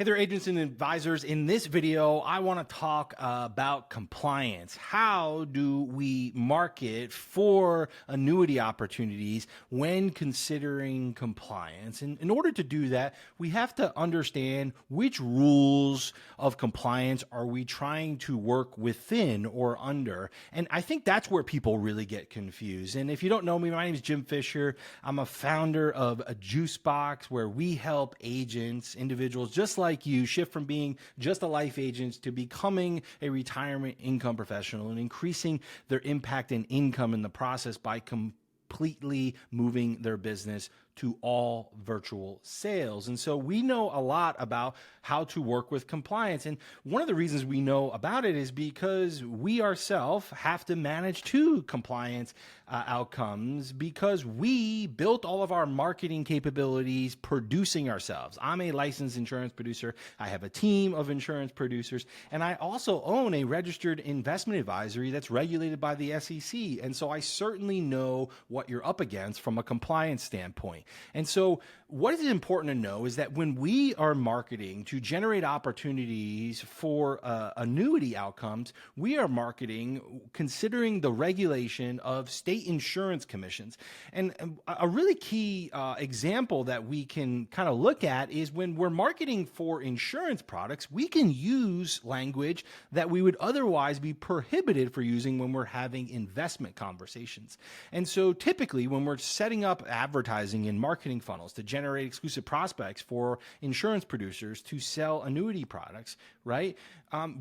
Hey there, agents and advisors. In this video, I want to talk about compliance. How do we market for annuity opportunities when considering compliance? And in order to do that, we have to understand which rules of compliance are we trying to work within or under. And I think that's where people really get confused. And if you don't know me, my name is Jim Fisher. I'm a founder of a Jucebox, where we help agents, individuals just like you, shift from being just a life agent to becoming a retirement income professional and increasing their impact and income in the process by completely moving their business to all virtual sales. And so we know a lot about how to work with compliance. And one of the reasons we know about it is because we ourselves have to manage two compliance outcomes, because we built all of our marketing capabilities producing ourselves. I'm a licensed insurance producer. I have a team of insurance producers, and I also own a registered investment advisory that's regulated by the SEC. And so I certainly know what you're up against from a compliance standpoint. And so what is important to know is that when we are marketing to generate opportunities for annuity outcomes, we are marketing considering the regulation of state insurance commissions. And a really key example that we can kind of look at is when we're marketing for insurance products, we can use language that we would otherwise be prohibited for using when we're having investment conversations. And so typically when we're setting up advertising and marketing funnels to generate exclusive prospects for insurance producers to sell annuity products, right?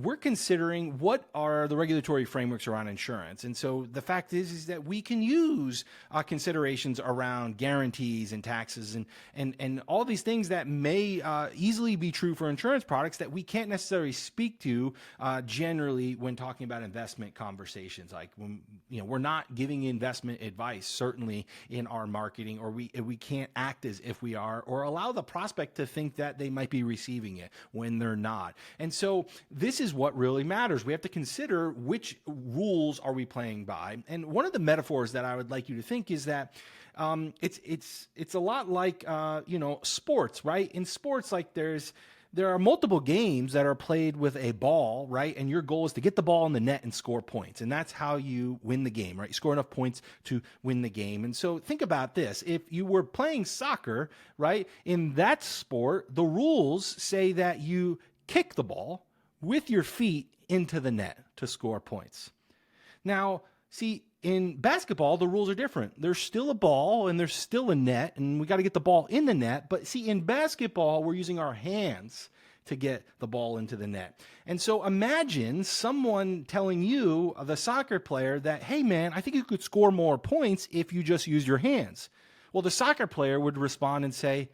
We're considering what are the regulatory frameworks around insurance. And so the fact is that we can use considerations around guarantees and taxes and all these things that may easily be true for insurance products that we can't necessarily speak to generally when talking about investment conversations. Like when, we're not giving investment advice, certainly in our marketing, or we can't act as if we are, or allow the prospect to think that they might be receiving it when they're not. And so this is what really matters. We have to consider which rules are we playing by. And one of the metaphors that I would like you to think is that it's a lot like sports, right? In sports, like there are multiple games that are played with a ball, right? And your goal is to get the ball in the net and score points. And that's how you win the game, right? You score enough points to win the game. And so think about this. If you were playing soccer, right, in that sport, the rules say that you kick the ball with your feet into the net to score points. Now, see, in basketball, the rules are different. There's still a ball and there's still a net, and we got to get the ball in the net. But see, in basketball, we're using our hands to get the ball into the net. And so imagine someone telling you, the soccer player, that, hey man, I think you could score more points if you just use your hands. Well, the soccer player would respond and say,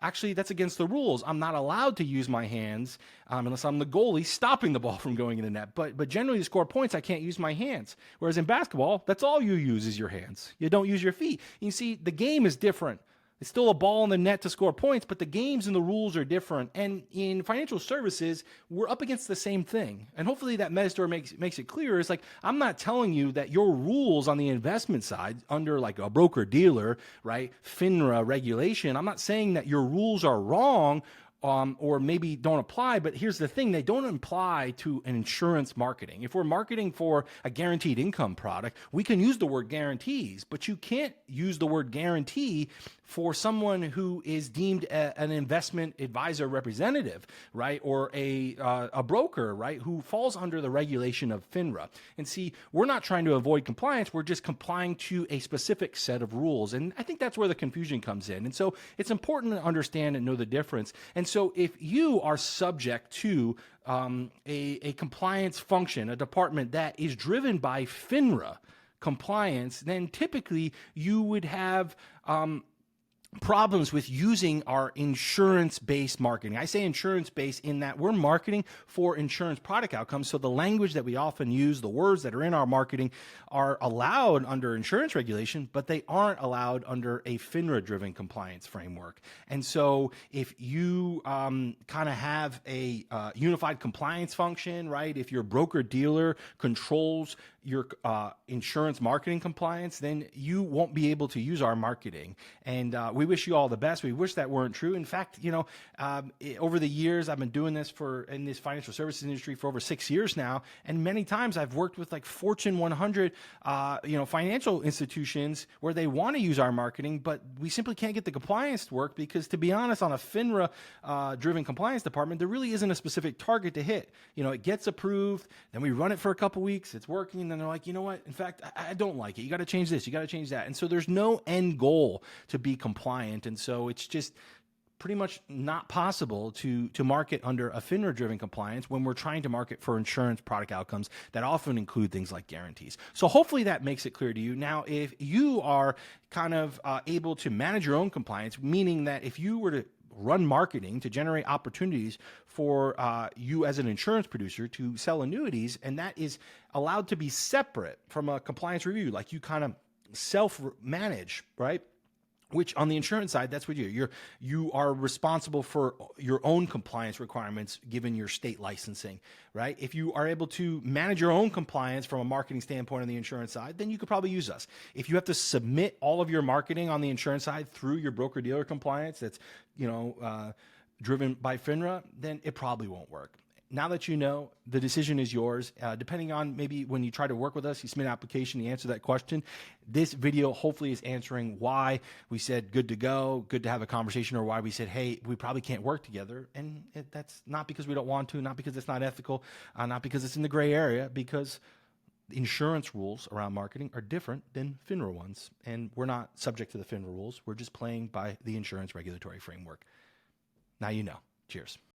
actually, that's against the rules. I'm not allowed to use my hands unless I'm the goalie stopping the ball from going in the net. But generally, to score points, I can't use my hands. Whereas in basketball, that's all you use is your hands. You don't use your feet. You see, the game is different. It's still a ball in the net to score points, but the games and the rules are different. And in financial services, we're up against the same thing. And hopefully that metaphor makes it clear. It's like, I'm not telling you that your rules on the investment side under like a broker dealer, right, FINRA regulation, I'm not saying that your rules are wrong or maybe don't apply, but here's the thing, they don't apply to an insurance marketing. If we're marketing for a guaranteed income product, we can use the word guarantees, but you can't use the word guarantee for someone who is deemed an investment advisor representative, right? Or a broker, right? Who falls under the regulation of FINRA. And see, we're not trying to avoid compliance. We're just complying to a specific set of rules. And I think that's where the confusion comes in. And so it's important to understand and know the difference. And so if you are subject to a compliance function, a department that is driven by FINRA compliance, then typically you would have problems with using our insurance-based marketing. I say insurance-based in that we're marketing for insurance product outcomes. So the language that we often use, the words that are in our marketing are allowed under insurance regulation, but they aren't allowed under a FINRA-driven compliance framework. And so if you kind of have a unified compliance function, right? If your broker-dealer controls your insurance marketing compliance, then you won't be able to use our marketing. And we wish you all the best. We wish that weren't true. In fact, over the years, I've been doing this in this financial services industry for over 6 years now, and many times I've worked with like Fortune 100, financial institutions where they want to use our marketing, but we simply can't get the compliance to work because, to be honest, on a FINRA-driven compliance department, there really isn't a specific target to hit. It gets approved, then we run it for a couple weeks, it's working, and then they're like, you know what? In fact, I don't like it. You got to change this. You got to change that. And so there's no end goal to be compliant, and so it's just pretty much not possible to market under a FINRA-driven compliance when we're trying to market for insurance product outcomes that often include things like guarantees. So hopefully that makes it clear to you. Now, if you are kind of able to manage your own compliance, meaning that if you were to run marketing to generate opportunities for you as an insurance producer to sell annuities, and that is allowed to be separate from a compliance review, like you kind of self-manage, right? Which on the insurance side, that's what you are responsible for your own compliance requirements given your state licensing, right? If you are able to manage your own compliance from a marketing standpoint on the insurance side, then you could probably use us. If you have to submit all of your marketing on the insurance side through your broker-dealer compliance that's driven by FINRA, then it probably won't work. Now that you know, the decision is yours. Depending on maybe when you try to work with us, you submit an application, you answer that question. This video hopefully is answering why we said good to go, good to have a conversation, or why we said, hey, we probably can't work together. And that's not because we don't want to, not because it's not ethical, not because it's in the gray area, because insurance rules around marketing are different than FINRA ones. And we're not subject to the FINRA rules. We're just playing by the insurance regulatory framework. Now you know. Cheers.